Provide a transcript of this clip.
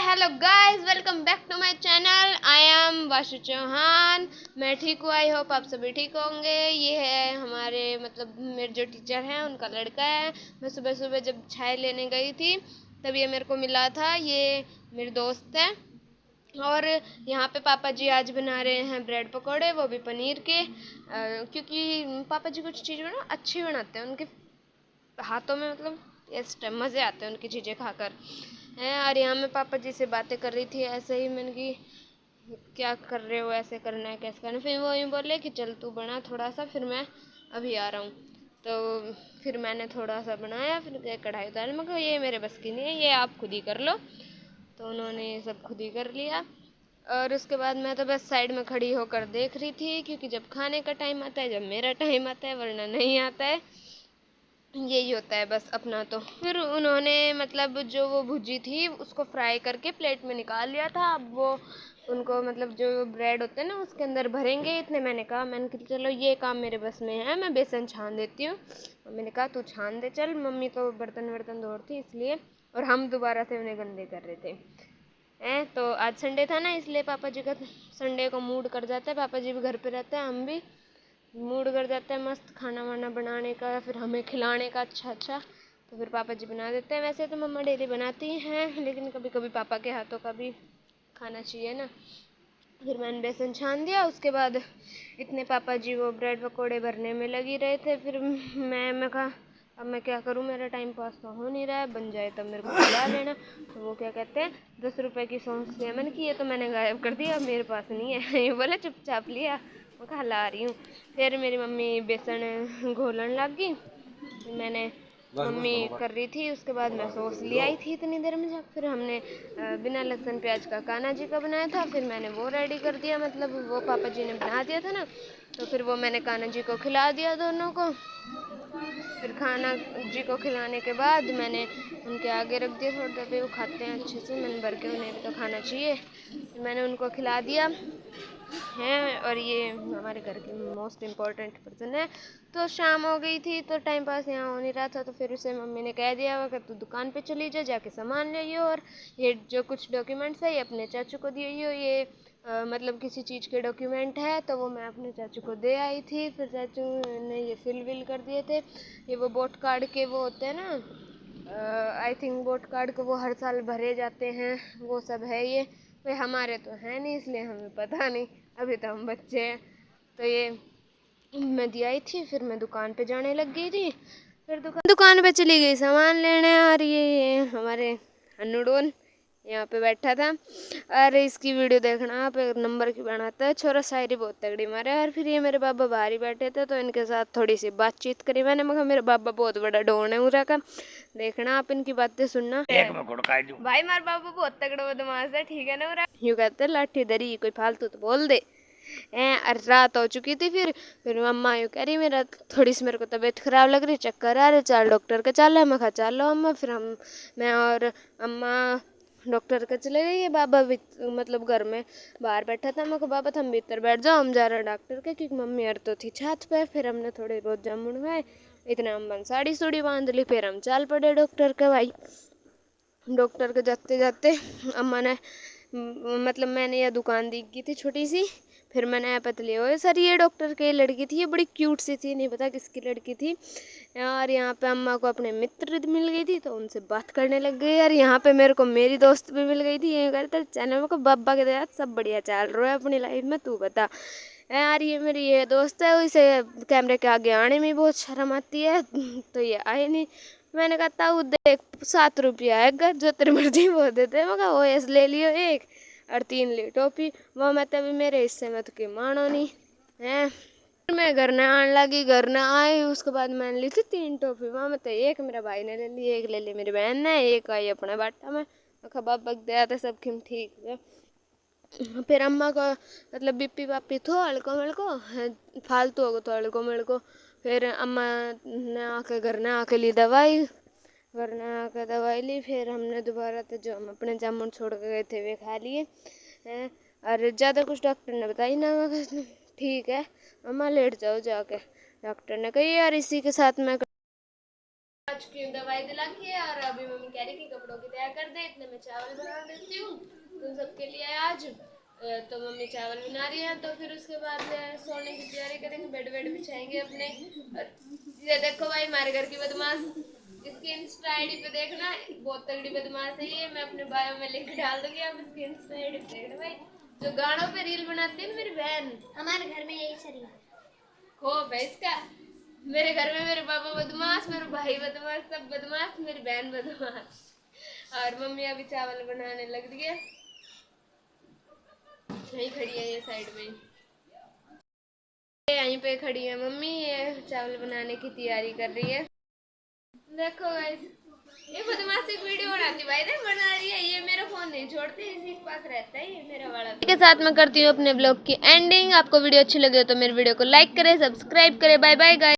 Hello guys, welcome back to my channel. I am Vashu Chauhan. मैं ठीक हूँ, आई होप आप सभी ठीक होंगे। ये है हमारे मेरे जो टीचर हैं उनका लड़का है। मैं सुबह सुबह जब चाय लेने गई थी तब ये मेरे को मिला था। ये मेरे दोस्त है और यहाँ पे पापा जी आज बना रहे हैं ब्रेड पकोड़े, वो भी पनीर के। क्योंकि पापा जी कुछ चीज़ें ना अच्छी बनाते हैं, उनके हाथों में इस टाइम मज़े आते हैं उनकी चीज़ें खाकर हैं। और यहाँ मैं पापा जी से बातें कर रही थी ऐसे ही, मैंने कि क्या कर रहे हो, ऐसे करना है कैसे करना है। फिर वो यूँ बोले कि चल तू बना थोड़ा सा, फिर मैं अभी आ रहा हूँ। तो फिर मैंने थोड़ा सा बनाया, फिर कढ़ाई उतारी। मैं कहा ये मेरे बस की नहीं है, ये आप खुद ही कर लो। तो उन्होंने ये सब खुद ही कर लिया। और उसके बाद मैं तो बस साइड में खड़ी होकर देख रही थी, क्योंकि जब खाने का टाइम आता है, जब मेरा टाइम आता है, वरना नहीं आता है। यही होता है बस अपना। तो फिर उन्होंने जो वो भुजी थी उसको फ्राई करके प्लेट में निकाल लिया था। अब वो उनको जो ब्रेड होते हैं ना उसके अंदर भरेंगे। इतने मैंने कहा चलो ये काम मेरे बस में है, मैं बेसन छान देती हूँ। मैंने कहा तू छान दे चल, मम्मी तो बर्तन वर्तन धो रही थी इसलिए, और हम दोबारा से उन्हें गंदे कर रहे थे। तो आज संडे था ना, इसलिए पापा जी का संडे को मूड कर जाता है। पापा जी भी घर पे रहते हैं, हम भी मूड कर जाता है मस्त खाना वाना बनाने का, फिर हमें खिलाने का अच्छा। तो फिर पापा जी बना देते हैं। वैसे तो मम्मा डेली बनाती हैं, लेकिन कभी कभी पापा के हाथों का भी खाना चाहिए ना। फिर मैंने बेसन छान दिया। उसके बाद इतने पापा जी वो ब्रेड पकोड़े भरने में लगी रहे थे। फिर मैं कहा अब मैं क्या करूँ, मेरा टाइम पास तो हो नहीं रहा है, बन जाए तब मेरे को खिला लेना। तो वो क्या कहते हैं 10 रुपए की सॉस लिया। मैंने कि ये तो मैंने गायब कर दिया, मेरे पास नहीं है। ये बोला चुपचाप लिया। मैं कहा ला रही हूँ। फिर मेरी मम्मी बेसन घोलने लग गई। मैंने मम्मी कर रही थी, उसके बाद मैं सॉस ले आई थी इतनी देर में। जब फिर हमने बिना लहसुन प्याज का कान्हा जी का बनाया था, फिर मैंने वो रेडी कर दिया। वो पापा जी ने बना दिया था ना, तो फिर वो मैंने कान्हा जी को खिला दिया दोनों को। फिर खाना जी को खिलाने के बाद मैंने उनके आगे रख दिया थोड़ी देर पे, वो खाते हैं अच्छे से मन भर के, उन्हें भी तो खाना चाहिए। फिर मैंने उनको खिला दिया है। और ये हमारे घर के मोस्ट इम्पॉर्टेंट पर्सन है। तो शाम हो गई थी तो टाइम पास यहाँ हो नहीं रहा था, तो फिर उसे मम्मी ने कह दिया कि तू दुकान पे चली जा, जाके सामान ले आइयो। और ये जो कुछ डॉक्यूमेंट्स है ये अपने चाचू को दिए। ये किसी चीज़ के डॉक्यूमेंट है, तो वो मैं अपने चाचू को दे आई थी। फिर चाचू ने ये फिल विल कर दिए थे। ये वो वोट कार्ड के वो होते हैं ना, आई थिंक वोट कार्ड को वो हर साल भरे जाते हैं, वो सब है ये। भाई हमारे तो है नहीं, इसलिए हमें पता नहीं, अभी तो हम बच्चे हैं। तो ये मैं दी आई थी। फिर मैं दुकान पे जाने लग गई थी। फिर दुकान पे चली गई सामान लेने। और ये हमारे हनुडोन यहाँ पे बैठा था। अरे इसकी वीडियो देखना आप, एक नंबर की बनाता है छोरा, शायरी बहुत तगड़ी मारे। और फिर ये मेरे बाबा बाहर ही बैठे थे, तो इनके साथ थोड़ी सी बातचीत करी मैंने। मगर मेरे बाबा बहुत बड़ा डॉन है उरा का, देखना आप इनकी बातें सुनना। एक में भाई मार बाबा बहुत तगड़ा बदमाश है, ठीक है ना उरा। यूँ कहते लाठी धरी, कोई फालतू तो बोल दे। रात हो चुकी थी। फिर मम्मा यूँ कह रही मेरा थोड़ी सी मेरे को तबीयत ख़राब लग रही, चक्कर आ रहे, चल डॉक्टर के चल है। मैं कहा चलो अम्मा। फिर मैं और अम्मा डॉक्टर के चले गए। ये बाबा भी घर में बाहर बैठा था। मैं को बाबा तुम भीतर बैठ जाओ, हम जा रहे हैं डॉक्टर के, क्योंकि मम्मी और तो थी छत पे। फिर हमने थोड़े बहुत जामुन खाए, इतने हम साड़ी सूड़ी बांध ली। फिर हम चल पड़े डॉक्टर के। भाई डॉक्टर के जाते जाते अम्मा ने मैंने यह दुकान दी थी छोटी सी। फिर मैंने पतली हो सर, ये डॉक्टर की लड़की थी, ये बड़ी क्यूट सी थी, नहीं पता किसकी लड़की थी। और यहाँ पे अम्मा को अपने मित्र मिल गई थी, तो उनसे बात करने लग गई। और यहाँ पे मेरे को मेरी दोस्त भी मिल गई थी। ये कहते चैनल में को बाबा के यार सब बढ़िया चल रहा है अपनी लाइफ में, तू बता। यार ये मेरी ये दोस्त है, इसे कैमरे के आगे आने में बहुत शर्म आती है, तो ये आए नहीं। मैंने कहा ताऊ देख 7 रुपया है, जो तेरी मर्जी वो देते। मैं कहा ओएस ले लियो एक, और 3 ली टोपी। वो मैं तभी मेरे हिस्से में तो कि मानो नहीं है। मैं घर न आने लगी, घर न आई। उसके बाद मैंने ली थी 3 टोपी। वहाँ मैं तो एक मेरे भाई ने ले ली, एक ले ली मेरी बहन ने, एक आई अपने बाटा में। खबाब बक दिया था सब खिम ठीक है। फिर अम्मा को बीपी बापी थो हल्को मल्को, फालतू हो गो तो हल्को मल्को। फिर अम्मा ने आके घर ने आके ली दवाई, घर ने आके दवाई ली। फिर हमने दोबारा तो जो हम अपने जामुन छोड़ के गए थे वे खा लिए हैं। और ज़्यादा कुछ डॉक्टर ने बताई ना। ठीक है अम्मा लेट जाओ जाके, डॉक्टर ने कही। यार इसी के साथ मैं चुकी हूँ दवाई दिला के, और अभी मम्मी कह रही कि कपड़ों की तैयार कर दे, इतने में चावल बना देती हूँ तुम सबके लिए आज। तो मम्मी चावल बना रही है, तो फिर उसके बाद सोने की तैयारी करेंगे, बेड वेड बिछाएंगे अपने। और ये देखो भाई हमारे घर की बदमाश, इसकी इंस्टा आईडी पे देखना, बहुत तगड़ी बदमाश है ये, मैं अपने बायो में लिंक डाल दूंगी, आप इसकी इंस्टा आईडी पे देखना भाई। जो गानों पे रील बनाती है मेरी बहन, हमारे घर में यही शरीर खूब है इसका। मेरे घर में मेरे पापा बदमाश, मेरे भाई बदमाश, सब बदमाश, मेरी बहन बदमाश। और मम्मी अभी चावल बनाने लग रही है, यहीं खड़ी है ये साइड में, यहीं पे खड़ी है मम्मी, ये चावल बनाने की तैयारी कर रही है। देखो गाइस, ये बदमाश एक वीडियो बनाती भाई देख बना रही है, ये मेरा फोन नहीं छोड़ती, इसी के पास रहता है ये मेरा वाला। के साथ मैं करती हूँ अपने ब्लॉग की एंडिंग। आपको वीडियो अच्छी लगे तो मेरे वीडियो को लाइक करें, सब्सक्राइब करें। Bye bye guys.